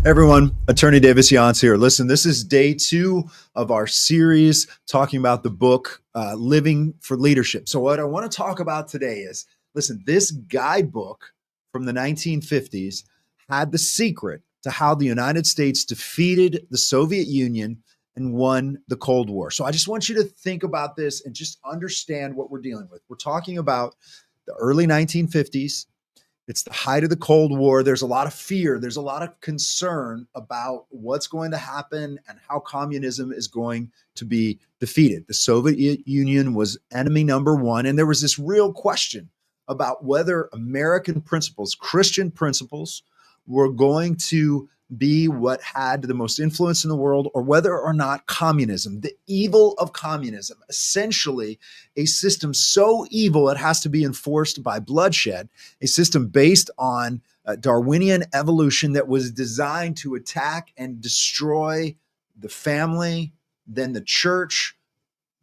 Everyone, Attorney Davis Yance here. Listen, this is day 2 of our series talking about the book, Living for Leadership. So what I want to talk about today is, listen, this guidebook from the 1950s had the secret to how the United States defeated the Soviet Union and won the Cold War. So I just want you to think about this and just understand what we're dealing with. We're talking about the early 1950s. It's the height of the Cold War. There's a lot of fear. There's a lot of concern about what's going to happen and how communism is going to be defeated. The Soviet Union was enemy number one. And there was this real question about whether American principles, Christian principles, were going to be what had the most influence in the world, or whether or not communism, the evil of communism, essentially a system so evil it has to be enforced by bloodshed, a system based on Darwinian evolution that was designed to attack and destroy the family, then the church,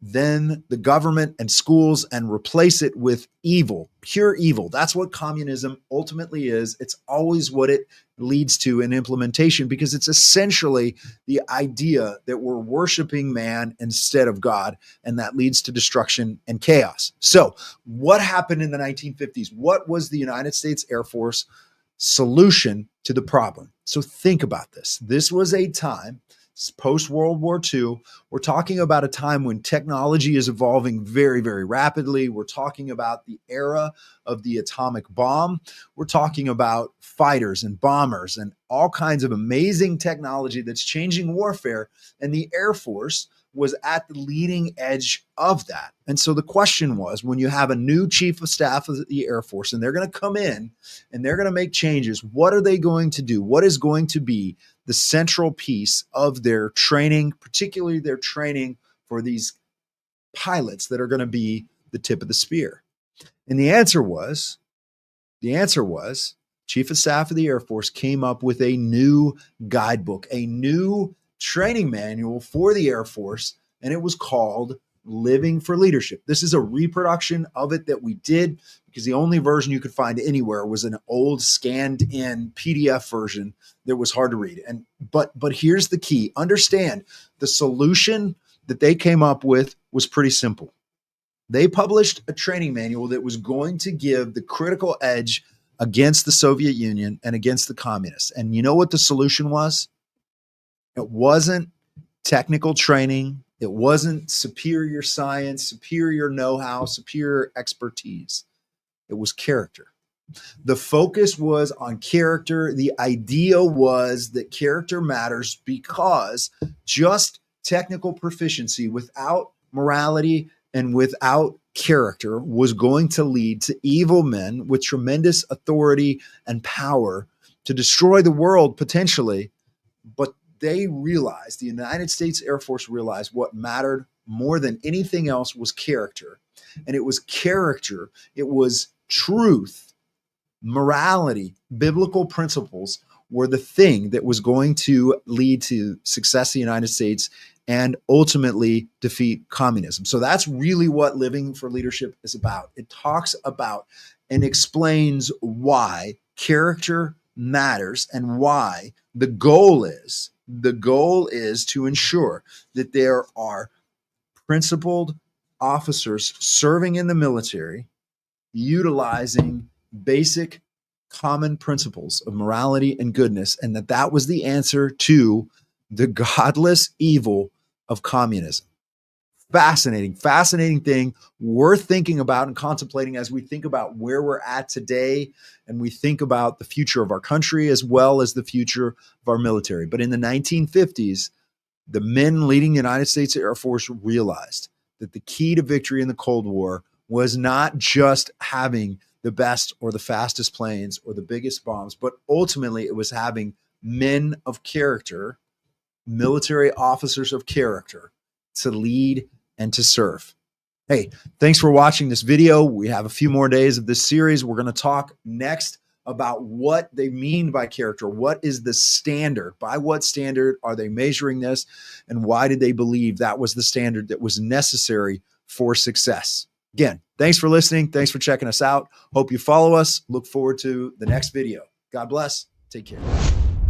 then the government and schools, and replace it with evil, pure evil. That's what communism ultimately is. It's always what it leads to in implementation, because it's essentially the idea that we're worshiping man instead of God, and that leads to destruction and chaos. So what happened in the 1950s? What was the United States Air Force solution to the problem? So think about this. This was a time post-World War II. We're talking about a time when technology is evolving very, very rapidly. We're talking about the era of the atomic bomb. We're talking about fighters and bombers and all kinds of amazing technology that's changing warfare. And the Air Force was at the leading edge of that. And so the question was, when you have a new chief of staff of the Air Force and they're going to come in and they're going to make changes, what are they going to do? What is going to be the central piece of their training, particularly their training for these pilots that are going to be the tip of the spear? And the answer was, Chief of Staff of the Air Force came up with a new guidebook, a new training manual for the Air Force, and it was called Living for Leadership. This is a reproduction of it that we did, because the only version you could find anywhere was an old scanned in PDF version that was hard to read. But here's the key. Understand, the solution that they came up with was pretty simple. They published a training manual that was going to give the critical edge against the Soviet Union and against the communists. And you know what the solution was? It wasn't technical training. It wasn't superior science, superior know-how, superior expertise. It was character. The focus was on character. The idea was that character matters, because just technical proficiency without morality and without character was going to lead to evil men with tremendous authority and power to destroy the world potentially. But they realized, the United States Air Force realized, what mattered more than anything else was character. And it was character, it was truth, morality, biblical principles were the thing that was going to lead to success in the United States and ultimately defeat communism. So that's really what Living for Leadership is about. It talks about and explains why character matters, and why the goal is to ensure that there are principled officers serving in the military, utilizing basic common principles of morality and goodness, and that was the answer to the godless evil of communism. Fascinating thing, worth thinking about and contemplating as we think about where we're at today, and we think about the future of our country as well as the future of our military. But in the 1950s, the men leading the United States Air Force realized that the key to victory in the Cold War was not just having the best or the fastest planes or the biggest bombs, but ultimately it was having men of character, military officers of character, to lead and to serve. Hey, thanks for watching this video. We have a few more days of this series. We're going to talk next about what they mean by character. What is the standard? By what standard are they measuring this? And why did they believe that was the standard that was necessary for success? Again, thanks for listening. Thanks for checking us out. Hope you follow us. Look forward to the next video. God bless. Take care.